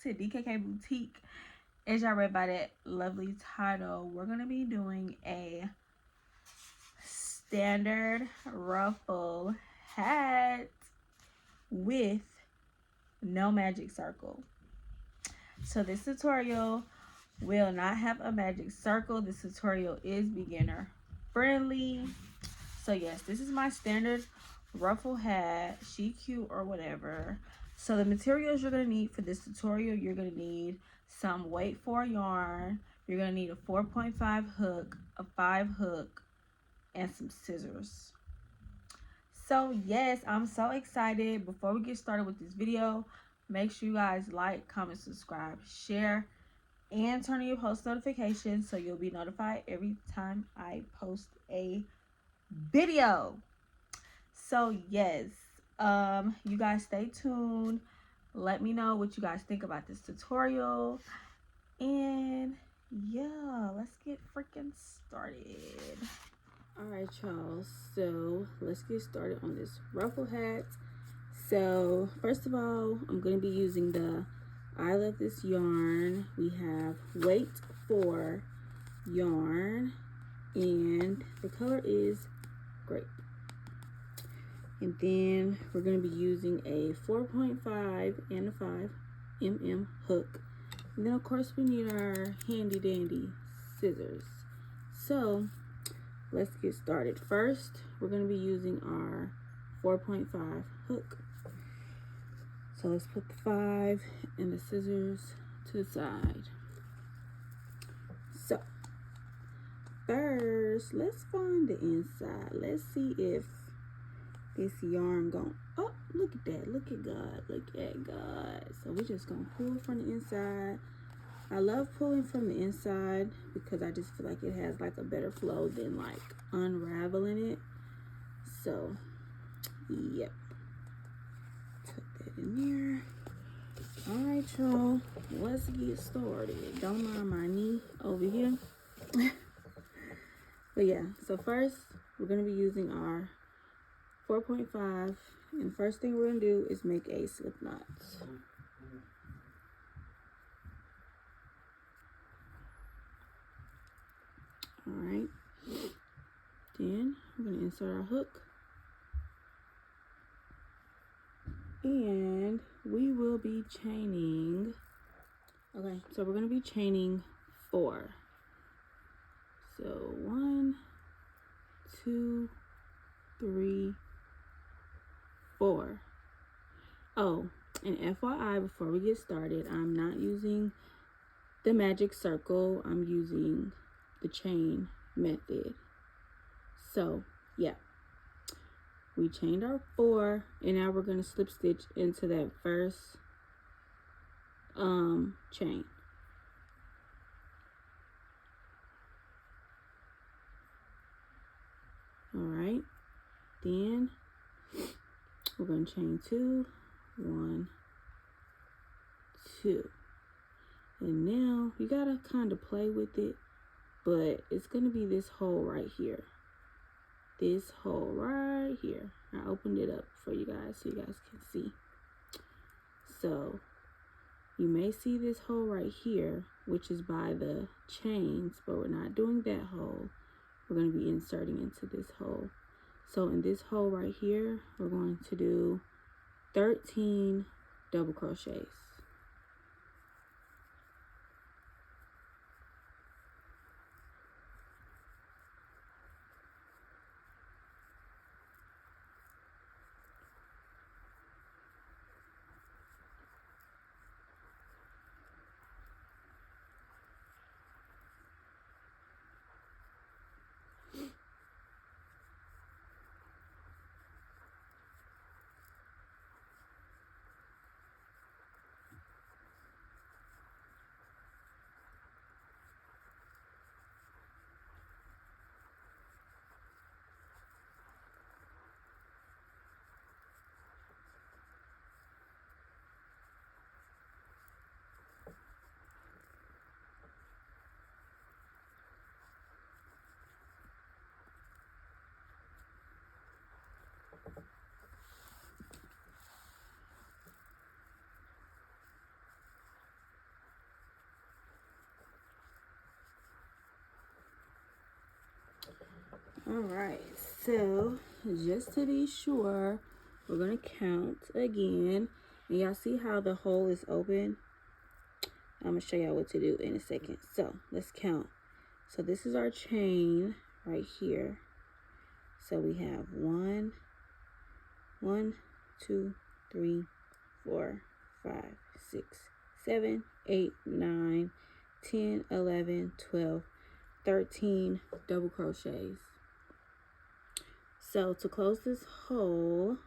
to DKK Boutique. As y'all read by that lovely title, we're going to be doing a standard ruffle hat with no magic circle. So this tutorial will not have a magic circle. This tutorial is beginner friendly. So yes, this is my standard ruffle hat, she cute or whatever. So the materials you're going to need for this tutorial, you're going to need some weight 4 yarn, you're going to need a 4.5 hook, a 5 hook, and some scissors. So yes, I'm so excited. Before we get started with this video, make sure you guys like, comment, subscribe, share, and turn on your post notifications so you'll be notified every time I post a video. So yes, you guys stay tuned. Let me know what you guys think about this tutorial, and yeah, let's get freaking started. All right, y'all, so let's get started on this ruffle hat. So first of all, I'm going to be using the I Love This yarn. We have weight 4 yarn, and the color is grape. And then we're going to be using a 4.5 and a 5 hook. And then of course we need our handy dandy scissors. So let's get started. First, we're going to be using our 4.5 hook. So let's put the 5 and the scissors to the side. So first, let's find the inside. Let's see if this yarn gon' oh, look at that, look at God, look at God. So we're just gonna pull from the inside. I love pulling from the inside because I just feel like it has like a better flow than like unraveling it. So yep, put that in there. All right, y'all, let's get started. Don't mind my knee over here. But yeah, so first we're gonna be using our 4.5, and first thing we're gonna do is make a slip knot. All right, then we're gonna insert our hook, and we will be chaining. Okay, so we're gonna be chaining 4. So 1, 2, 3, 4. Oh, and FYI, before we get started, I'm not using the magic circle. I'm using the chain method. So yeah, we chained our 4, and now we're going to slip stitch into that first chain. All right, then we're going to chain 2, 1, 2, and now you gotta kind of play with it, but it's gonna be this hole right here, this hole right here. I opened it up for you guys so you guys can see. So you may see this hole right here, which is by the chains, but we're not doing that hole. We're going to be inserting into this hole. So in this hole right here, we're going to do 13 double crochets. Alright, so just to be sure, we're going to count again. And y'all see how the hole is open? I'm going to show y'all what to do in a second. So let's count. So this is our chain right here. So we have 1, 2, 3, 4, 5, 6, 7, 8, 9, 10, 11, 12, 13 double crochets. So to close this hole,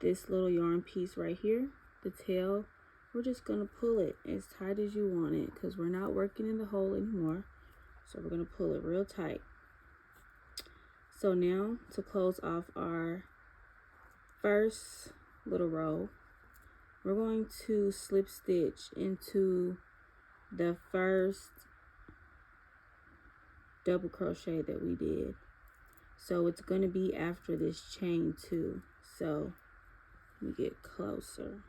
this little yarn piece right here, the tail, we're just going to pull it as tight as you want it because we're not working in the hole anymore. So we're going to pull it real tight. So now to close off our first little row, we're going to slip stitch into the first double crochet that we did. So it's going to be after this chain 2. So let me get closer.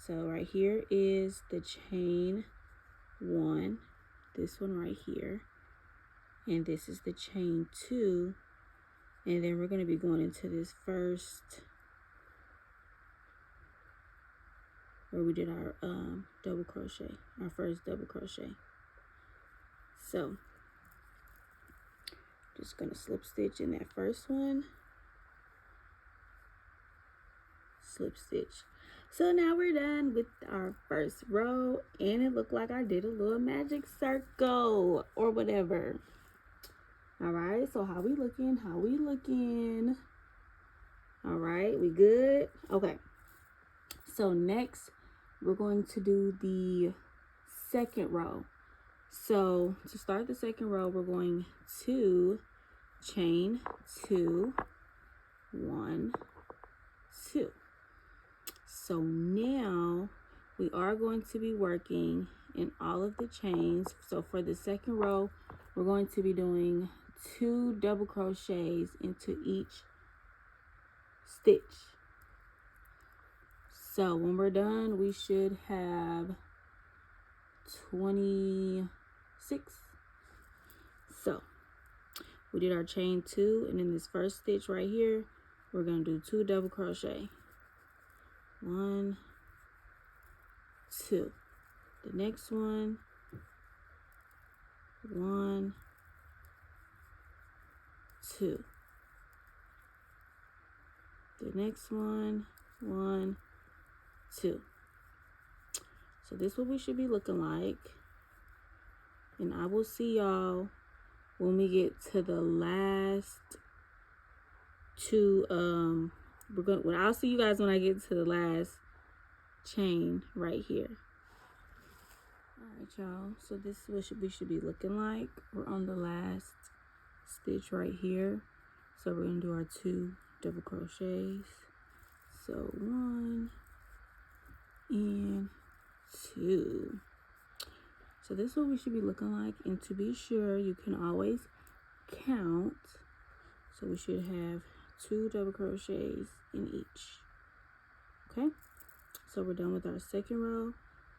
So right here is the chain 1, this one right here, and this is the chain 2, and then we're going to be going into this first where we did our double crochet, our first double crochet. So just going to slip stitch in that first one, slip stitch. So now we're done with our first row, and it looked like I did a little magic circle or whatever. All right, so how we looking? How we looking? All right, we good? Okay. So next, we're going to do the second row. So to start the second row, we're going to chain 2, 1, 2. So now we are going to be working in all of the chains. So for the second row, we're going to be doing 2 double crochets into each stitch. So when we're done, we should have 26. So we did our chain 2, and in this first stitch right here, we're going to do 2 double crochet. 1, 2. The next one, 1, 2. The next one, 1, 2. So this is what we should be looking like, and I will see y'all when we get to the last 2. I'll see you guys when I get to the last chain right here. All right, y'all. So this is what we should be looking like. We're on the last stitch right here. So we're gonna do our 2 double crochets. So 1 and 2. So this is what we should be looking like. And to be sure, you can always count. So we should have 2 double crochets in each. Okay, so we're done with our second row.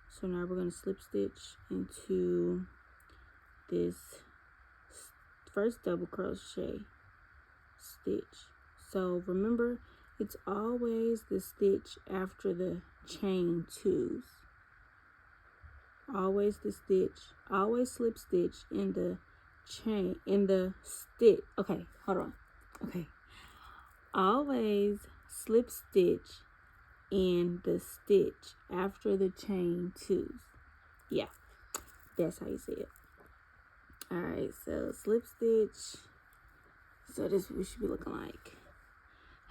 So now we're going to slip stitch into this first double crochet stitch. So remember, it's always the stitch after the chain 2s. Always the stitch, always slip stitch in the chain, in the stitch. Okay, hold on. Okay. Always slip stitch in the stitch after the chain 2s. Yeah, that's how you say it. All right, so slip stitch. So this is what we should be looking like.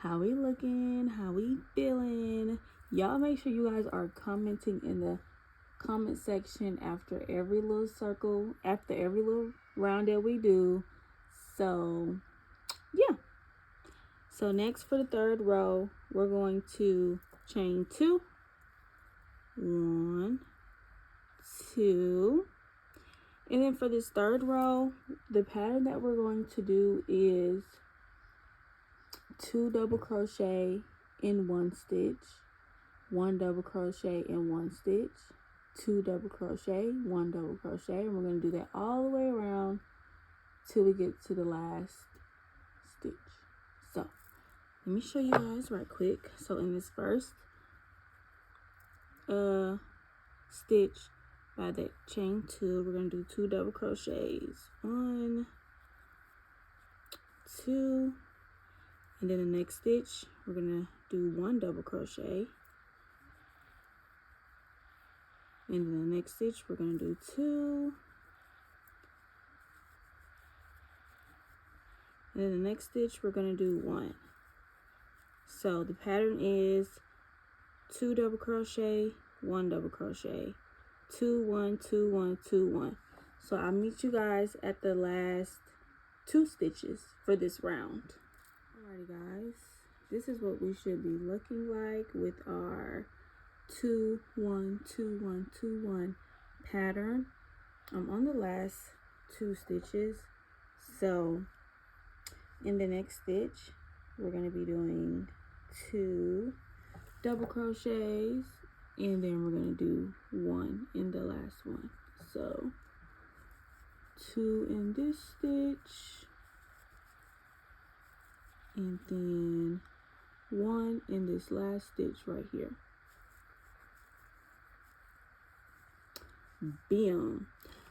How we looking? How we feeling? Y'all make sure you guys are commenting in the comment section after every little circle, after every little round that we do. So yeah. So next for the third row, we're going to chain 2, 1, 2, and then for this third row, the pattern that we're going to do is 2 double crochet in 1 stitch, 1 double crochet in 1 stitch, 2 double crochet, 1 double crochet, and we're going to do that all the way around till we get to the last stitch. So let me show you guys right quick. So in this first stitch by that chain 2, we're gonna do 2 double crochets, 1, 2, and then the next stitch we're gonna do 1 double crochet, and then the next stitch we're gonna do 2, and then the next stitch we're gonna do 1. So the pattern is 2 double crochet, 1 double crochet, 2, 1, 2, 1, 2, 1. So I'll meet you guys at the last 2 stitches for this round. Alrighty guys, this is what we should be looking like with our 2, 1, 2, 1, 2, 1 pattern. I'm on the last 2 stitches. So in the next stitch, we're going to be doing 2 double crochets, and then we're going to do 1 in the last one. So 2 in this stitch, and then 1 in this last stitch right here. Bam.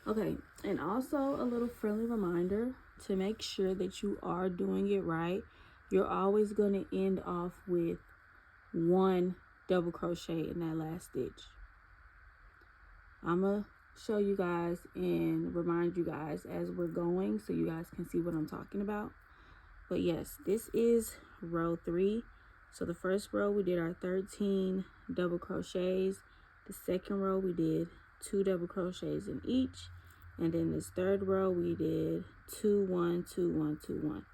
Okay, and also a little friendly reminder to make sure that you are doing it right. You're always going to end off with 1 double crochet in that last stitch. I'm going to show you guys and remind you guys as we're going so you guys can see what I'm talking about. But yes, this is row 3. So the first row we did our 13 double crochets. The second row we did 2 double crochets in each, and then this third row we did 2, 1, 2, 1, 2, 1.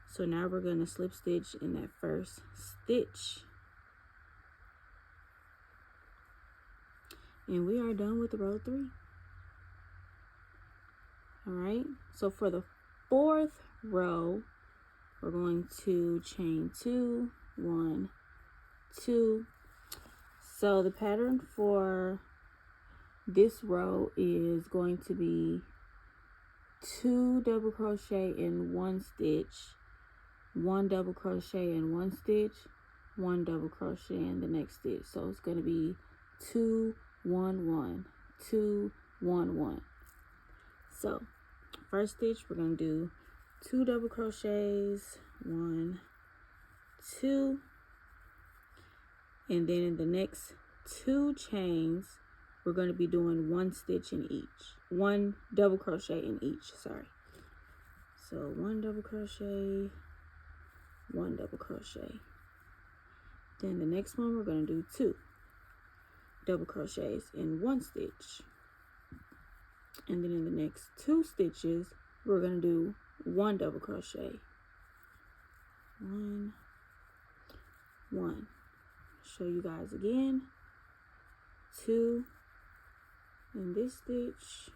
So now we're going to slip stitch in that first stitch, and we are done with row 3. All right, so for the 4th row we're going to chain 2, 1, 2. So the pattern for this row is going to be 2 double crochet in 1 stitch, 1 double crochet in 1 stitch, 1 double crochet in the next stitch. So it's going to be 2, 1, 1, 2, 1, 1. So first stitch we're going to do 2 double crochets, 1, 2, and then in the next 2 chains we're going to be doing 1 stitch in each, 1 double crochet in each, sorry. So 1 double crochet, 1 double crochet. Then the next one we're going to do 2 double crochets in 1 stitch. And then in the next 2 stitches we're going to do 1 double crochet. 1, 1. Show you guys again. 2 in this stitch,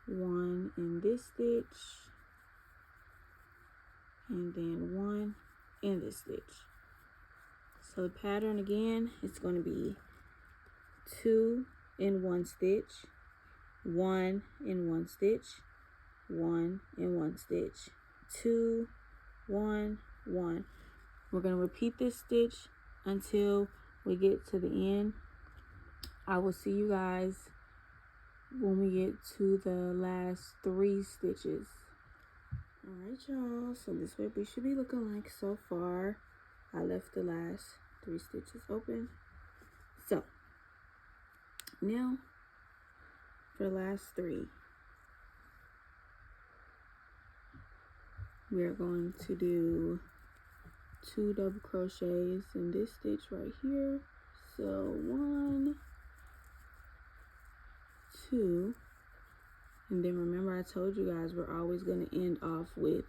1 in this stitch, and then 1 in this stitch. So the pattern again is going to be 2 in 1 stitch, 1 in 1 stitch, 1 in 1 stitch, 2, 1, 1. We're going to repeat this stitch until we get to the end. I will see you guys when we get to the last 3 stitches. Alright y'all, so this is what we should be looking like so far. I left the last 3 stitches open. So now for the last 3, we are going to do 2 double crochets in this stitch right here. So 1, 2, and then remember I told you guys we're always going to end off with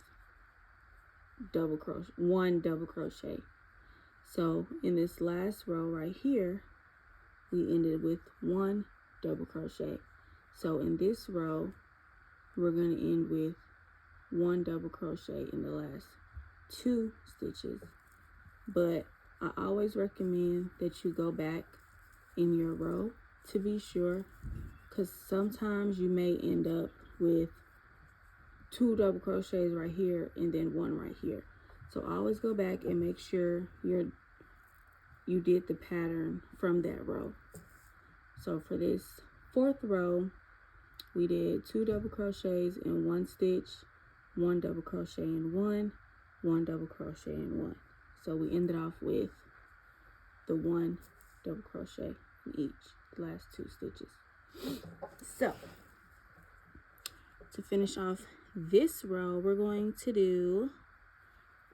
double crochet, 1 double crochet. So in this last row right here we ended with 1 double crochet. So in this row we're going to end with 1 double crochet in the last 2 stitches. But I always recommend that you go back in your row to be sure, because sometimes you may end up with 2 double crochets right here and then 1 right here. So always go back and make sure you did the pattern from that row. So for this 4th row, we did 2 double crochets in 1 stitch, 1 double crochet in 1, 1 double crochet in 1. So we ended off with the 1 double crochet in each, the last 2 stitches. So to finish off this row, we're going to do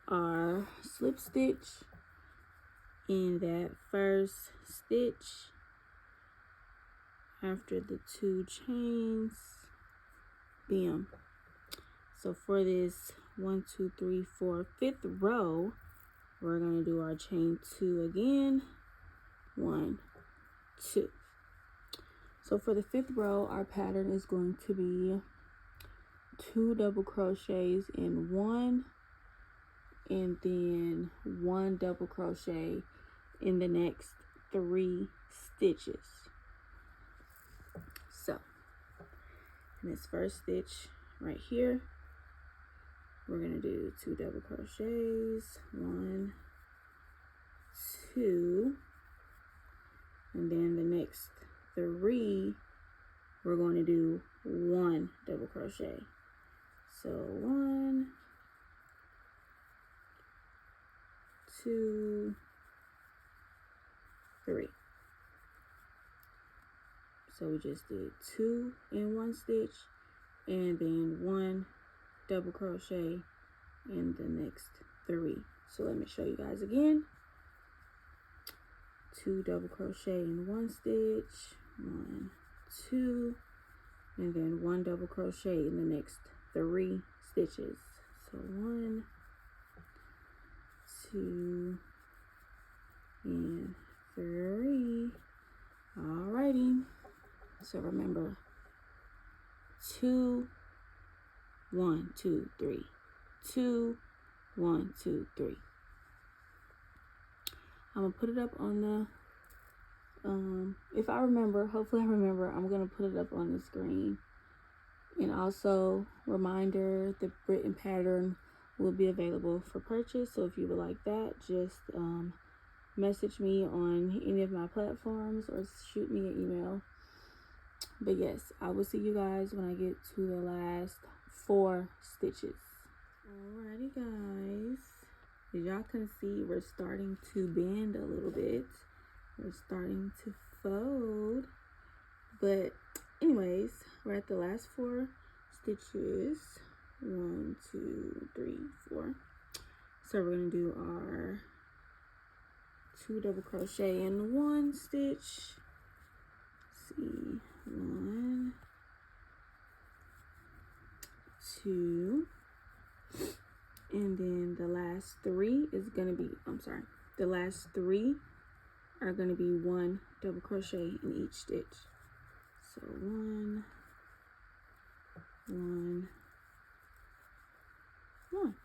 our slip stitch in that first stitch after the 2 chains. Bam. So for this 1, 2, 3, 4, 5th row, we're going to do our chain 2 again. 1, 2. So for the 5th row, our pattern is going to be 2 double crochets in 1 and then 1 double crochet in the next 3 stitches. So in this first stitch right here, we're going to do 2 double crochets, 1, 2, and then the next 3 we're going to do 1 double crochet. So 1, 2, 3. So we just did 2 in 1 stitch and then 1 double crochet in the next 3. So let me show you guys again. 2 double crochet in 1 stitch, 1, 2, and then 1 double crochet in the next 3 stitches. So 1, 2, and 3. Alrighty. So remember, 2, 1, 2, 3, 2, 1, 2, 3. I'm gonna put it up on the if I remember, hopefully I remember, I'm gonna put it up on the screen. And also, reminder, the written pattern will be available for purchase. So if you would like that, just message me on any of my platforms or shoot me an email. But yes, I will see you guys when I get to the last 4 stitches. Alrighty guys, as y'all can see, we're starting to bend a little bit. We're starting to fold. But anyways, we're at the last 4 stitches. 1, 2, 3, 4. So we're gonna do our 2 double crochet in 1 stitch. Let's see, 1, 2, and then the last 3 is gonna be, the last 3 are gonna be 1 double crochet in each stitch. So 1, 1, 1.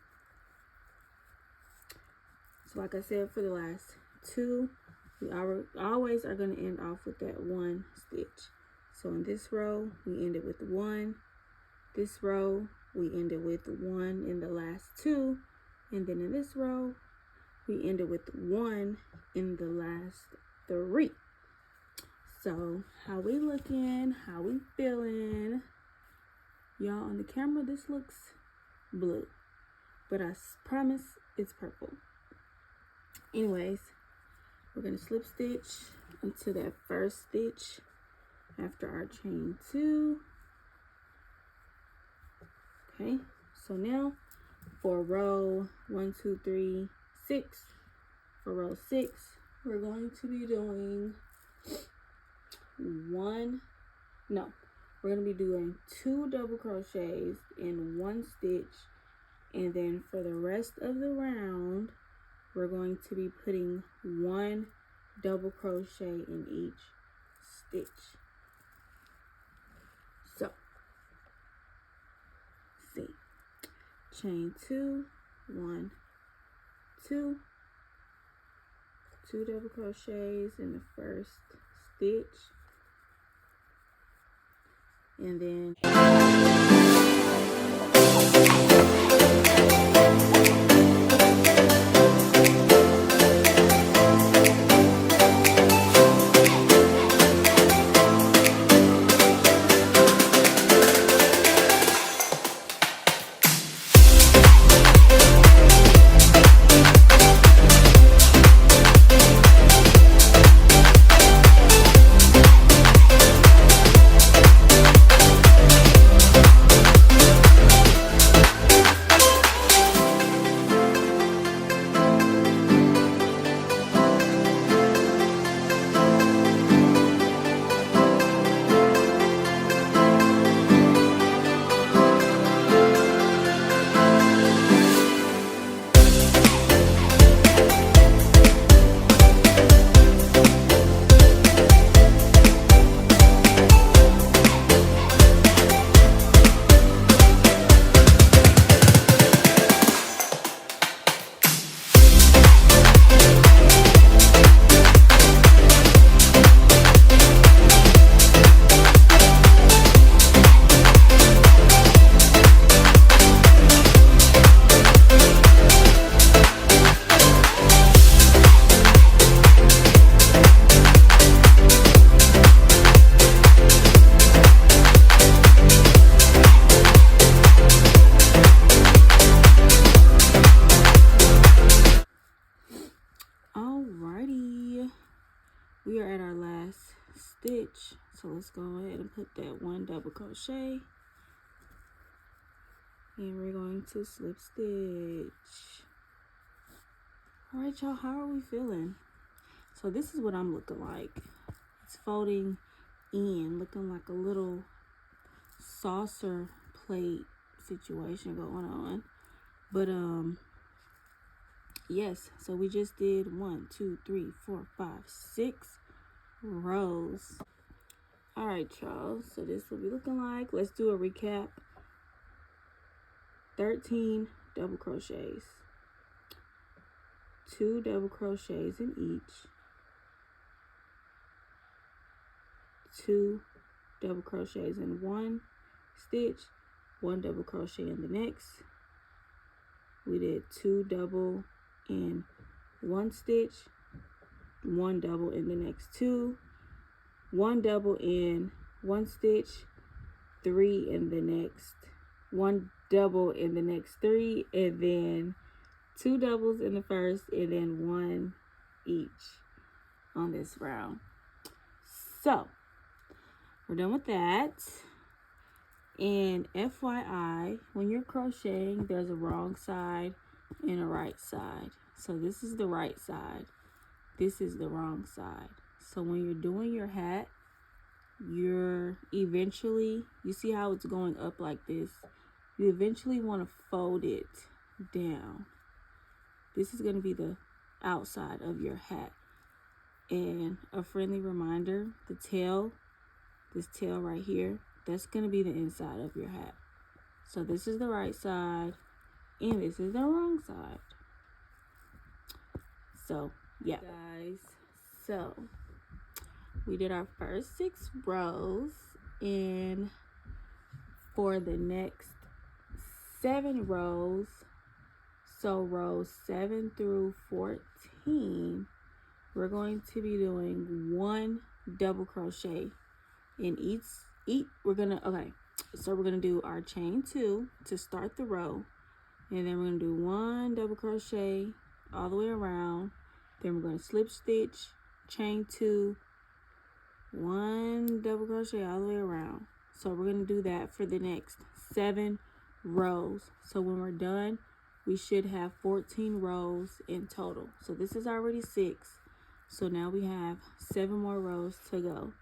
So like I said, for the last 2, we always are going to end off with that 1 stitch. So in this row, we ended with 1. This row, we ended with 1 in the last 2. And then in this row, we ended with 1 in the last 3. So how we looking? How we feeling? Y'all, on the camera, this looks blue, but I promise it's purple. Anyways, we're gonna slip stitch into that first stitch after our chain 2. Okay, so now for row 1, 2, 3, 6, for row 6, we're going to be doing we're going to be doing 2 double crochets in 1 stitch, and then for the rest of the round, we're going to be putting 1 double crochet in each stitch. So, see, chain 2, 1, 2, 2 double crochets in the first stitch, and then we are at our last stitch, so let's go ahead and put that 1 double crochet, and we're going to slip stitch. All right, y'all, how are we feeling? So this is what I'm looking like. It's folding in, looking like a little saucer plate situation going on. But yes, so we just did 1, 2, 3, 4, 5, 6 rows. All right, y'all, so this will be looking like, let's do a recap. 13 double crochets, 2 double crochets in each, 2 double crochets in one stitch, 1 double crochet in the next. We did 2 double in one stitch, 1 double in the next 2, 1 double in one stitch, 3 in the next, 1 double in the next 3, and then 2 doubles in the first, and then 1 each on this round. So we're done with that. And FYI, when you're crocheting, there's a wrong side and a right side. So this is the right side, this is the wrong side. So when you're doing your hat, you're eventually, you see how it's going up like this, you eventually want to fold it down. This is going to be the outside of your hat. And a friendly reminder, the tail, this tail right here, that's going to be the inside of your hat. So this is the right side and this is the wrong side. So yeah, guys, so we did our first 6 rows, and for the next 7 rows, so rows 7 through 14, we're going to be doing 1 double crochet in each. We're gonna, okay, so we're gonna do our chain 2 to start the row, and then we're gonna do 1 double crochet all the way around, then we're gonna slip stitch, chain 2, 1 double crochet all the way around. So we're gonna do that for the next 7 rows. So when we're done, we should have 14 rows in total. So this is already 6, so now we have 7 more rows to go.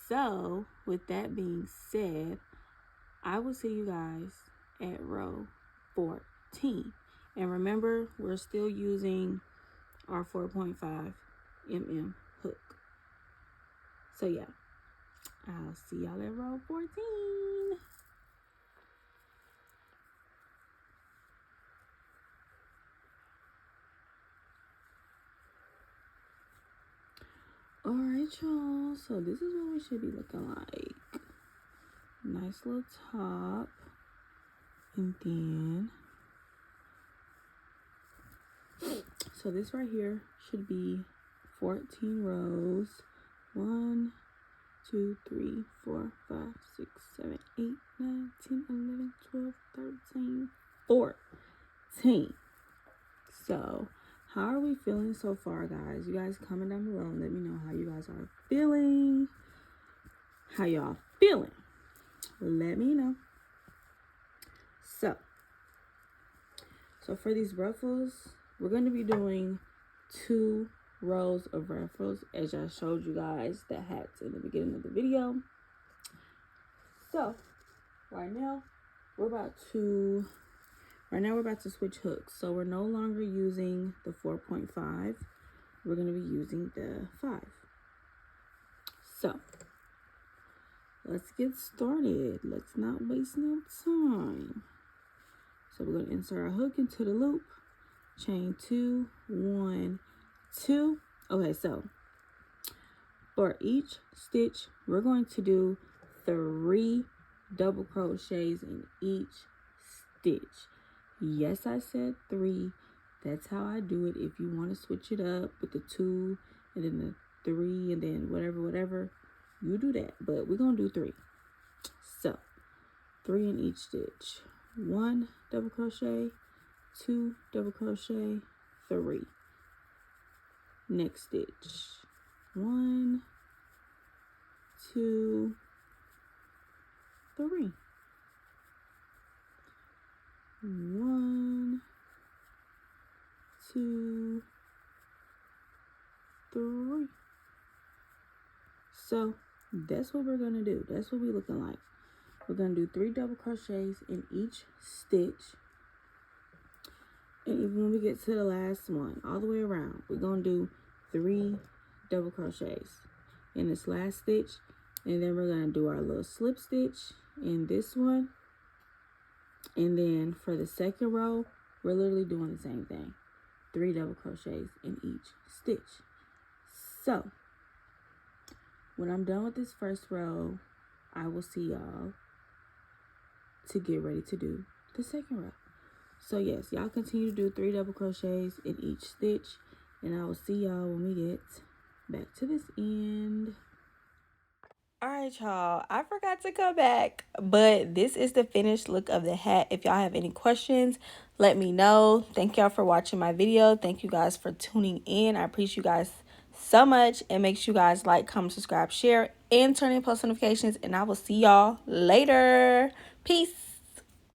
So with that being said, I will see you guys at row 14. And remember, we're still using our 4.5 mm hook. So yeah, I'll see y'all at row 14. All right, y'all, so this is what we should be looking like. nice little top, and then so this right here should be 14 rows. 1, 2, 3, 4, 5, 6, 7, 8, 9, 10, 11, 12, 13, 14. So how are we feeling so far, guys? You guys comment down below and let me know how you guys are feeling. How y'all feeling? Let me know. So for these ruffles, we're going to be doing 2 rows of ruffles, as I showed you guys the hats in the beginning of the video. So right now we're about to switch hooks. So we're no longer using the 4.5. We're going to be using the 5. So let's get started. Let's not waste no time. So we're going to insert our hook into the loop, chain 2, 1, 2. Okay, so for each stitch, we're going to do 3 double crochets in each stitch. Yes, I said 3. That's how I do it. If you want to switch it up with the 2 and then the 3 and then whatever, you do that. But we're going to do 3. So 3 in each stitch. 1 double crochet, 2 double crochet, 3. Next stitch. 1, 2, 3. 1, 2, 3. So that's what we're gonna do. That's what we're looking like. We're gonna do 3 double crochets in each stitch, and even when we get to the last one, all the way around, we're gonna do 3 double crochets in this last stitch, and then we're gonna do our little slip stitch in this one. And then for the second row, we're literally doing the same thing. 3 double crochets in each stitch. So when I'm done with this first row, I will see y'all to get ready to do the second row. So yes, y'all continue to do 3 double crochets in each stitch, and I will see y'all when we get back to this end. All right, y'all, I forgot to come back, but this is the finished look of the hat. If y'all have any questions, let me know. Thank y'all for watching my video. Thank you guys for tuning in. I appreciate you guys so much, and make sure you guys like, comment, subscribe, share, and turn on post notifications, and I will see y'all later. Peace.